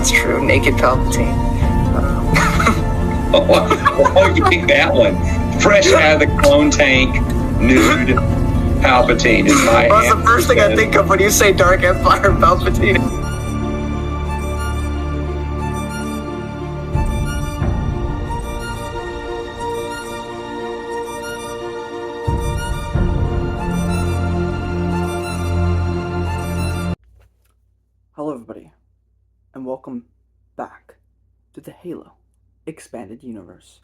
that's true. Naked Palpatine. Oh, you pick that one. Fresh out of the clone tank, nude Palpatine is my Well, that's the first thing I think of when you say Dark Empire Palpatine. Hello everybody, and welcome back to the Halo Expanded Universe.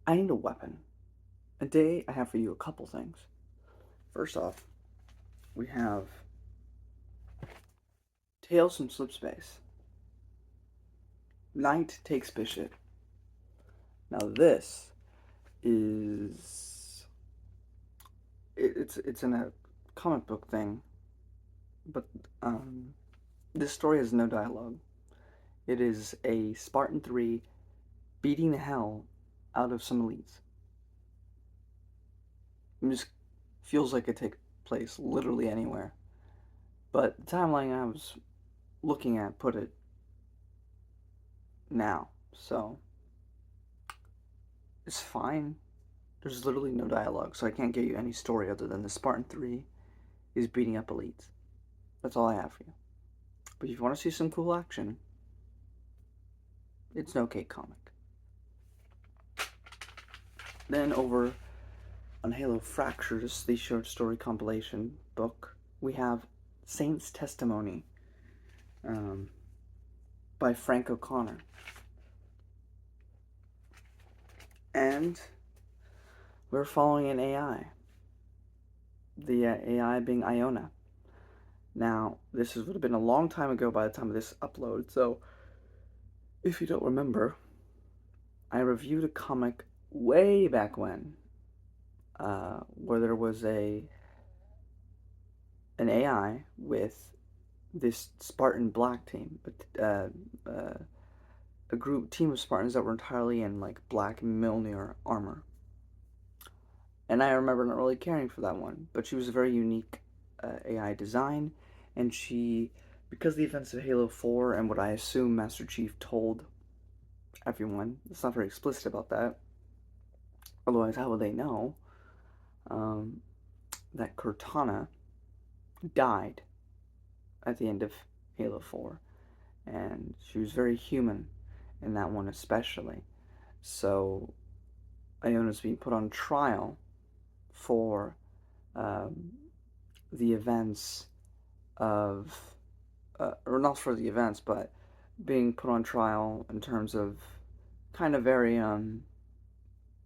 I need a weapon. And today I have for you a couple things. First off, we have Tales from Slipspace. Knight takes Bishop. Now this is it's in a comic book thing, but this story has no dialogue. It is a Spartan 3 beating the hell out of some elites. It just feels like it takes place literally anywhere. But the timeline I was looking at put it now, so it's fine. There's literally no dialogue, so I can't give you any story other than the Spartan 3 is beating up elites. That's all I have for you. But if you want to see some cool action, it's an okay comic. Then over on Halo Fractures, the short story compilation book, we have Saint's Testimony by Frank O'Connor. And we're following an AI. The AI being Iona. Now, this would have been a long time ago by the time of this upload, so if you don't remember, I reviewed a comic way back when, where there was an AI with this Spartan Black team, a team of Spartans that were entirely in like black Mjolnir armor. And I remember not really caring for that one, but she was a very unique AI design, and she, because of the events of Halo 4 and what I assume Master Chief told everyone, it's not very explicit about that, otherwise how would they know, that Cortana died at the end of Halo 4, and she was very human in that one especially. So Iona's being put on trial for the events of, or not for the events, but being put on trial in terms of kind of very, and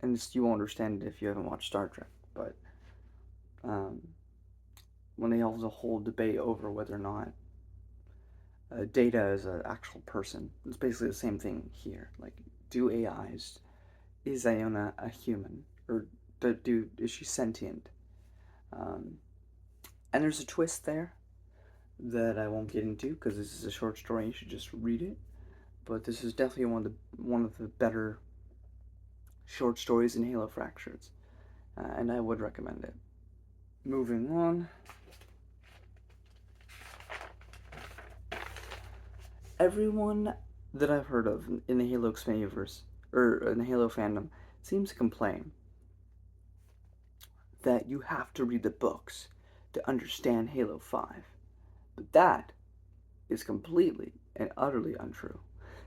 this, you won't understand it if you haven't watched Star Trek, but when they have a whole debate over whether or not Data is an actual person. It's basically the same thing here. Like, do AIs, is Iona a human? Or is she sentient? And there's a twist there that I won't get into because this is a short story. You should just read it. But this is definitely one of the better short stories in Halo Fractures, and I would recommend it. Moving on. Everyone that I've heard of in the Halo Expanded Universe, or in the Halo fandom, seems to complain that you have to read the books to understand Halo 5. But that is completely and utterly untrue.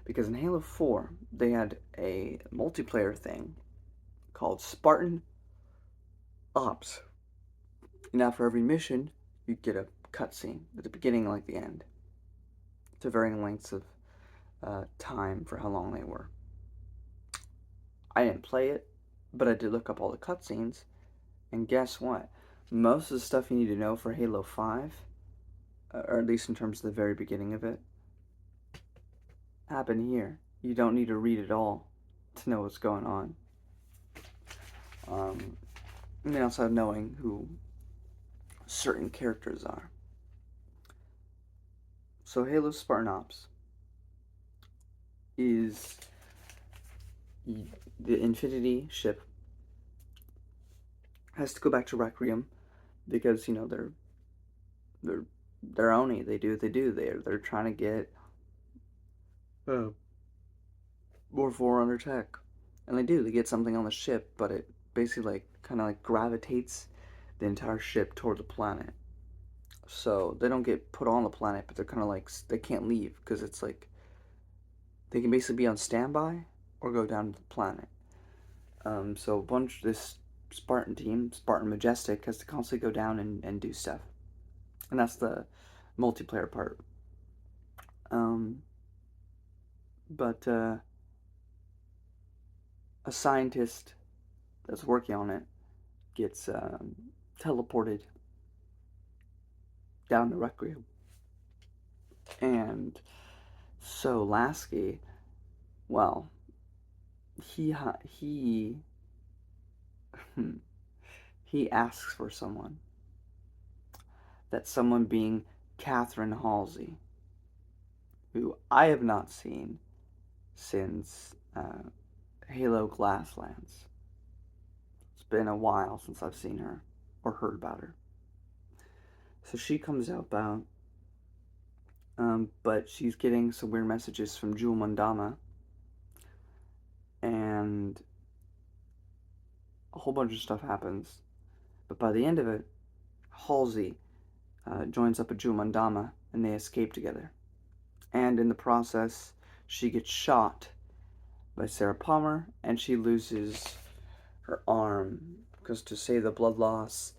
Because in Halo 4, they had a multiplayer thing called Spartan Ops. And after every mission, you'd get a cutscene at the beginning, like the end, to varying lengths of time for how long they were. I didn't play it, but I did look up all the cutscenes, and guess what? Most of the stuff you need to know for Halo 5, or at least in terms of the very beginning of it, happen here. You don't need to read it all to know what's going on. And also knowing who certain characters are. So Halo Spartan Ops is the Infinity ship has to go back to Requiem because, you know, they're Oni. They do what they do. They're trying to get more Forerunner tech. And they get something on the ship, but it basically like kind of like gravitates the entire ship toward the planet. So they don't get put on the planet, but they're kind of like they can't leave because it's like they can basically be on standby or go down to the planet. So this Spartan team, Spartan Majestic, has to constantly go down and do stuff, and that's the multiplayer part. Um, but a scientist that's working on it gets teleported down to Requiem, and so Lasky, well, he he asks for someone. That someone being Catherine Halsey, who I have not seen since Halo Glasslands. It's been a while since I've seen her or heard about her. So she comes out about, but she's getting some weird messages from Jewel Mandama, and a whole bunch of stuff happens. But by the end of it, Halsey joins up with Jewel Mandama, and they escape together. And in the process, she gets shot by Sarah Palmer, and she loses her arm because to save the blood loss,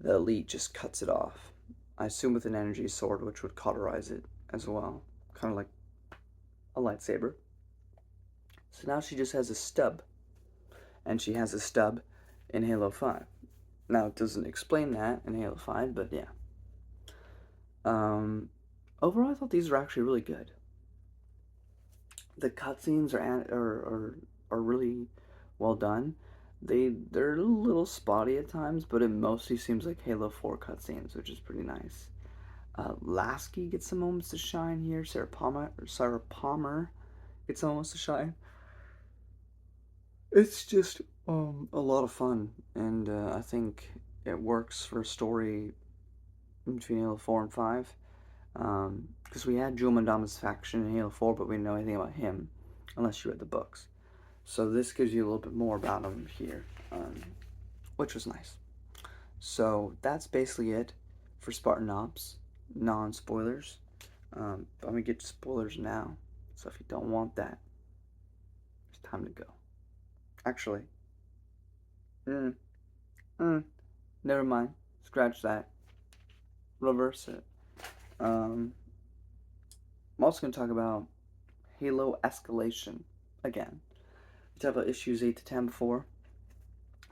the elite just cuts it off. I assume with an energy sword, which would cauterize it as well, kind of like a lightsaber. So now she just has a stub, and she has a stub in Halo 5. Now it doesn't explain that in Halo 5, but yeah. Overall, I thought these were actually really good. The cutscenes are really well done. They're a little spotty at times, but it mostly seems like Halo 4 cutscenes, which is pretty nice. Lasky gets some moments to shine here. Sarah Palmer gets some moments to shine. It's just a lot of fun, and I think it works for a story between Halo 4 and 5. Because we had Jewel Mandama's faction in Halo 4, but we didn't know anything about him unless you read the books. So this gives you a little bit more about him here, which was nice. So that's basically it for Spartan Ops, non-spoilers. I'm going to get to spoilers now, so if you don't want that, it's time to go. Actually, never mind. Scratch that. Reverse it. I'm also going to talk about Halo Escalation again. We talked about issues 8 to 10 before.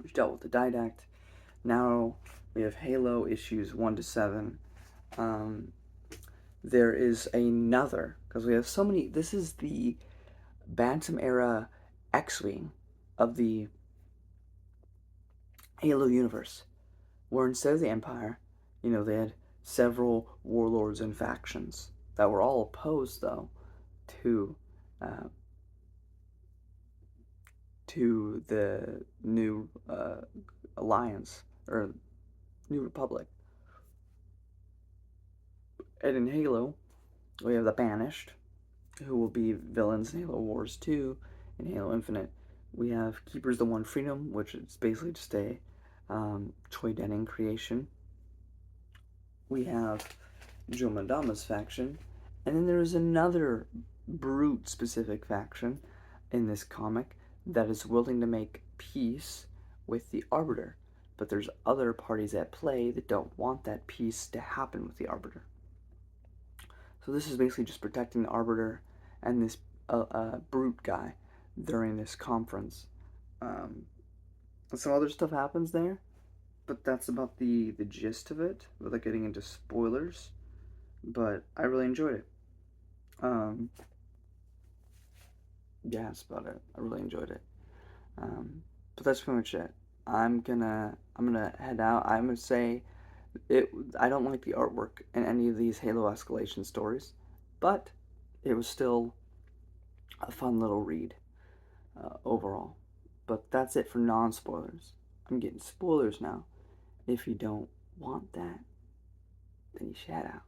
We've dealt with the Didact. Now we have Halo issues 1 to 7. There is another, because we have so many. This is the Bantam era X-Wing of the Halo universe, where instead of the Empire, they had several warlords and factions that were all opposed, though, to the new alliance or New Republic. And in Halo, we have the Banished, who will be villains in Halo Wars 2 and Halo Infinite. We have Keepers of the One Freedom, which is basically just a Choi Denning creation. We have Joe Mandama's faction, and then there is another Brute-specific faction in this comic that is willing to make peace with the Arbiter, but there's other parties at play that don't want that peace to happen with the Arbiter. So this is basically just protecting the Arbiter and this Brute guy during this conference. Some other stuff happens there, but that's about the gist of it, without getting into spoilers. But I really enjoyed it. Yeah, that's about it. I really enjoyed it. But that's pretty much it. I'm gonna head out. I'm gonna say it. I don't like the artwork in any of these Halo Escalation stories, but it was still a fun little read overall. But that's it for non-spoilers. I'm getting spoilers now. If you don't want that, then you shout out.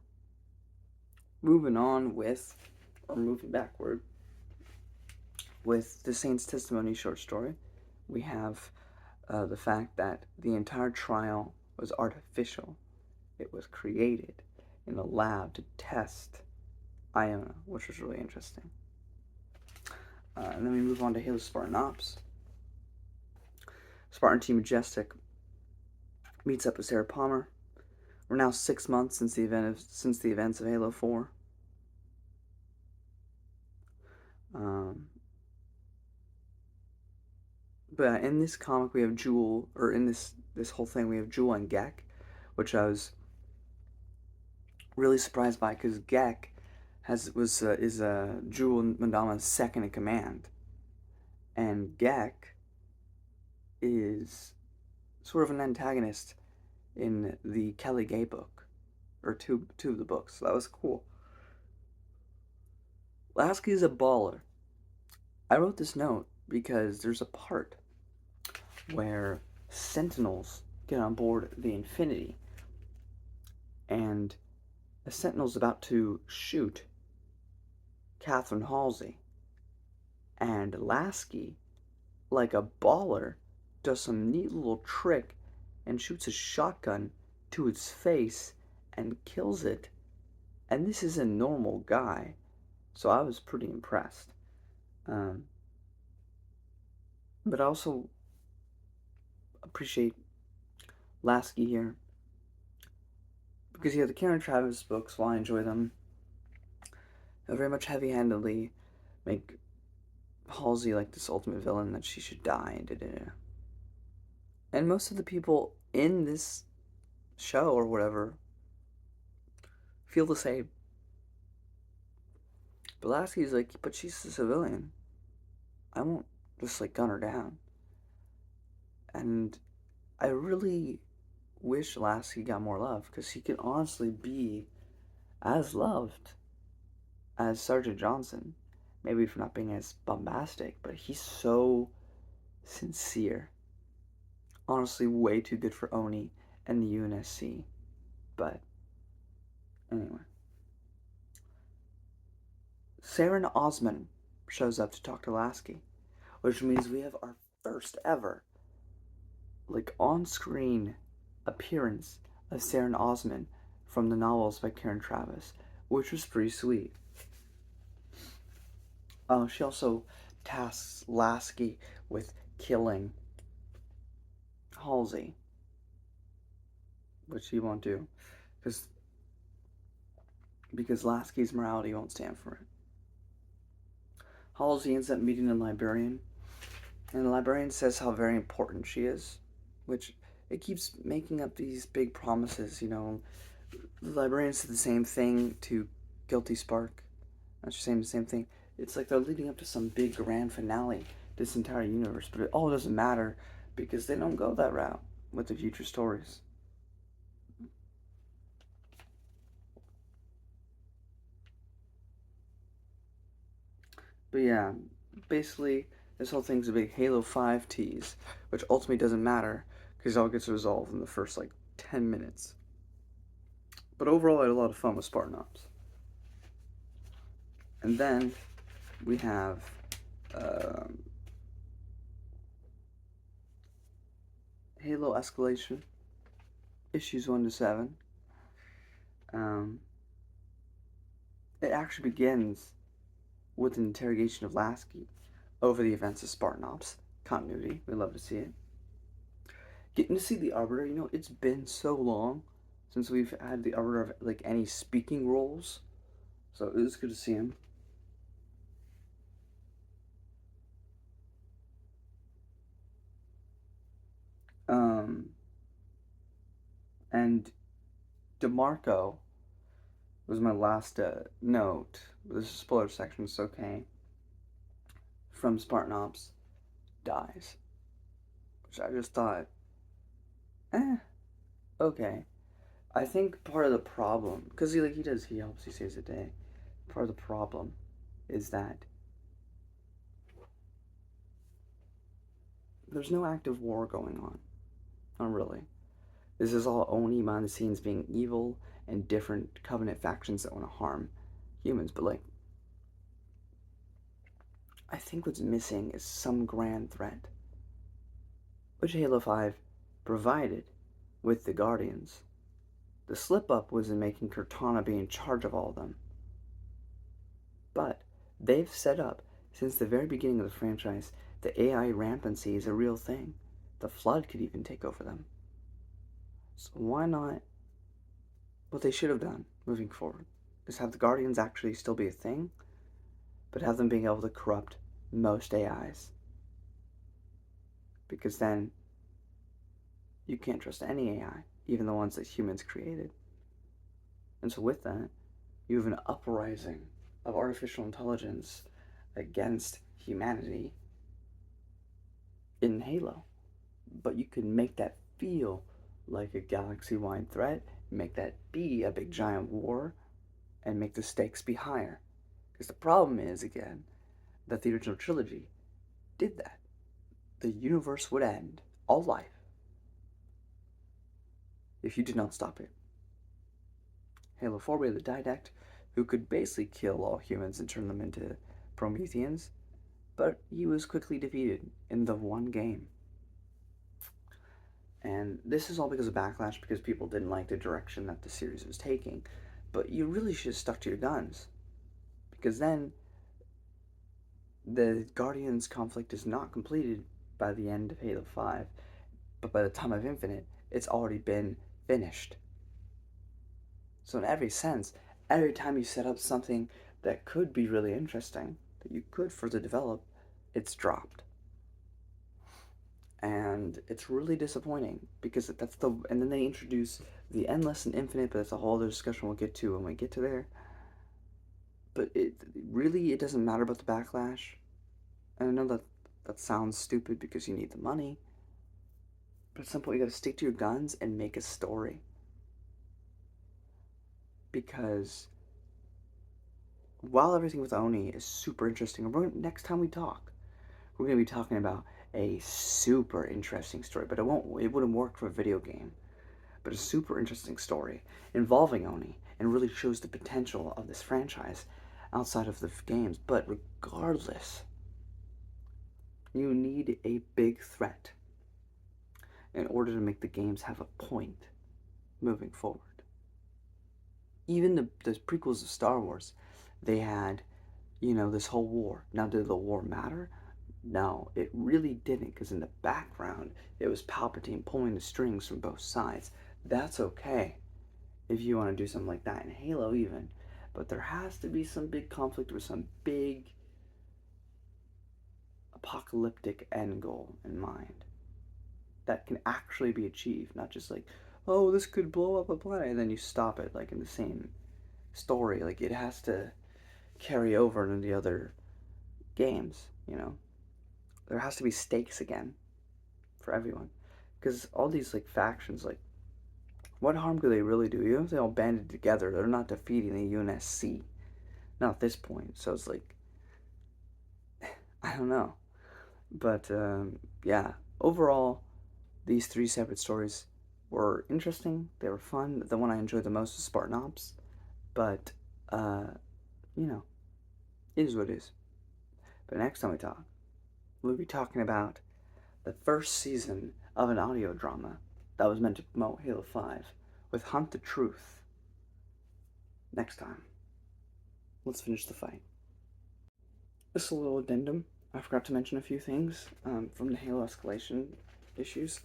Moving backward, with the Saint's Testimony short story, we have the fact that the entire trial was artificial. It was created in a lab to test Iona, which was really interesting. And then we move on to Halo Spartan Ops. Spartan Team Majestic meets up with Sarah Palmer. We're now 6 months since the events of Halo 4. But in this comic we have Jewel, or in this whole thing we have Jewel and Gek, which I was really surprised by because Gek is Jewel Madama's second in command, and Gek is sort of an antagonist in the Kelly Gay book, or two of the books. So that was cool. Lasky is a baller. I wrote this note because there's a part where Sentinels get on board the Infinity, and a Sentinel's about to shoot Catherine Halsey, and Lasky, like a baller, does some neat little trick and shoots a shotgun to its face and kills it. And this is a normal guy, so I was pretty impressed. But I also appreciate Lasky here because the Karen Travis books, while I enjoy them, very much heavy-handedly make Halsey like this ultimate villain that she should die. And most of the people in this show or whatever feel the same. But Lasky's like, but she's a civilian. I won't just like gun her down. And I really wish Lasky got more love because he could honestly be as loved as Sergeant Johnson. Maybe for not being as bombastic, but he's so sincere. Honestly, way too good for Oni and the UNSC. But anyway, Saren Osman shows up to talk to Lasky, which means we have our first ever like on-screen appearance of Saren Osman from the novels by Karen Travis, which was pretty sweet. She also tasks Lasky with killing Halsey, which he won't do because Lasky's morality won't stand for it. Halsey ends up meeting a librarian, and the librarian says how very important she is, which it keeps making up these big promises, The librarian said the same thing to Guilty Spark. And she's saying the same thing. It's like they're leading up to some big grand finale, this entire universe, but it all doesn't matter because they don't go that route with the future stories. But yeah, basically, this whole thing's a big Halo 5 tease, which ultimately doesn't matter because it all gets resolved in the first 10 minutes. But overall, I had a lot of fun with Spartan Ops. And then we have Halo Escalation, issues 1 to 7. It actually begins with an interrogation of Lasky over the events of Spartan Ops. Continuity, we love to see it. Getting to see the Arbiter, it's been so long since we've had the Arbiter of any speaking roles, so it was good to see him. And DeMarco was my last note. This is spoiler section, it's okay. From Spartan Ops, dies. Which I just thought, okay. I think part of the problem, because he helps, he saves the day. Part of the problem is that there's no active war going on. Not really. This is all Oni behind the scenes being evil and different Covenant factions that want to harm humans. But I think what's missing is some grand threat, which Halo 5 provided with the Guardians. The slip-up was in making Cortana be in charge of all of them. But they've set up, since the very beginning of the franchise, the AI rampancy is a real thing. The Flood could even take over them. So why not? What they should have done moving forward is have the Guardians actually still be a thing, but have them being able to corrupt most AIs. Because then you can't trust any AI, even the ones that humans created. And so with that, you have an uprising of artificial intelligence against humanity in Halo. But you can make that feel like a galaxy-wide threat, make that be a big giant war, and make the stakes be higher. Because the problem is, again, that the original trilogy did that. The universe would end, all life, if you did not stop it. Halo 4, we had the Didact, who could basically kill all humans and turn them into Prometheans, but he was quickly defeated in the one game. And this is all because of backlash, because people didn't like the direction that the series was taking. But you really should have stuck to your guns, because then the Guardians conflict is not completed by the end of Halo 5, but by the time of Infinite, it's already been finished. So in every sense, every time you set up something that could be really interesting, that you could further develop, it's dropped. And it's really disappointing, because that's the, and then they introduce the Endless and Infinite, but that's a whole other discussion we'll get to when we get to there. But it doesn't matter about the backlash. And I know that sounds stupid because you need the money, but at some point you gotta stick to your guns and make a story. Because while everything with Oni is super interesting, next time we talk, we're gonna be talking about a super interesting story, but it wouldn't work for a video game. But a super interesting story involving Oni, and really shows the potential of this franchise outside of the games. But regardless, you need a big threat in order to make the games have a point moving forward. Even the prequels of Star Wars, they had, this whole war. Now, did the war matter? No, it really didn't, because in the background, it was Palpatine pulling the strings from both sides. That's okay if you want to do something like that in Halo even. But there has to be some big conflict with some big apocalyptic end goal in mind that can actually be achieved, not just like, oh, this could blow up a planet, and then you stop it, like in the same story. Like, it has to carry over into the other games, There has to be stakes again for everyone. Because all these, like, factions, like, what harm could they really do? Even if they all banded together, they're not defeating the UNSC. Not at this point. So it's like, I don't know. But, yeah. Overall, these three separate stories were interesting. They were fun. The one I enjoyed the most was Spartan Ops. But, it is what it is. But next time we talk, we'll be talking about the first season of an audio drama that was meant to promote Halo 5 with Hunt the Truth. Next time. Let's finish the fight. Just a little addendum. I forgot to mention a few things from the Halo Escalation issues,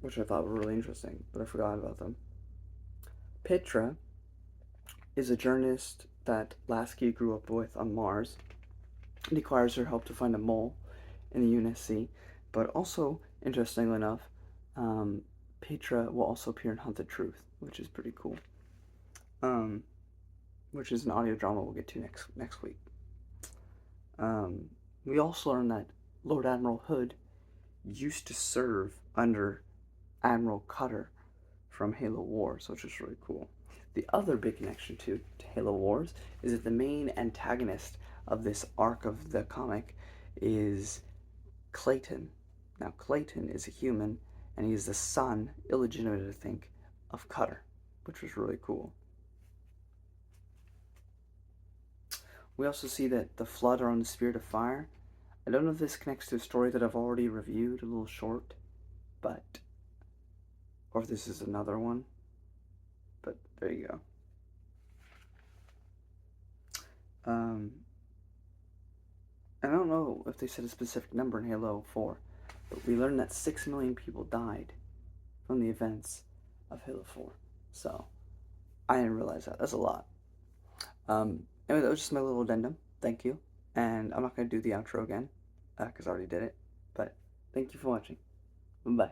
which I thought were really interesting, but I forgot about them. Petra is a journalist that Lasky grew up with on Mars. It requires her help to find a mole in the UNSC, but also, interestingly enough, Petra will also appear in Hunt the Truth, which is pretty cool. Which is an audio drama we'll get to next week. We also learned that Lord Admiral Hood used to serve under Admiral Cutter from Halo Wars, which is really cool. The other big connection to Halo Wars is that the main antagonist of this arc of the comic is Clayton. Now, Clayton is a human, and he is the son, illegitimate I think, of Cutter, which was really cool. We also see that the Flood are on the Spirit of Fire. I don't know if this connects to a story that I've already reviewed, a little short, but... or if this is another one. But there you go. I don't know if they said a specific number in Halo 4, but we learned that 6 million people died from the events of Halo 4. So, I didn't realize that. That's a lot. Anyway, that was just my little addendum. Thank you. And I'm not going to do the outro again, because I already did it. But, thank you for watching. Bye.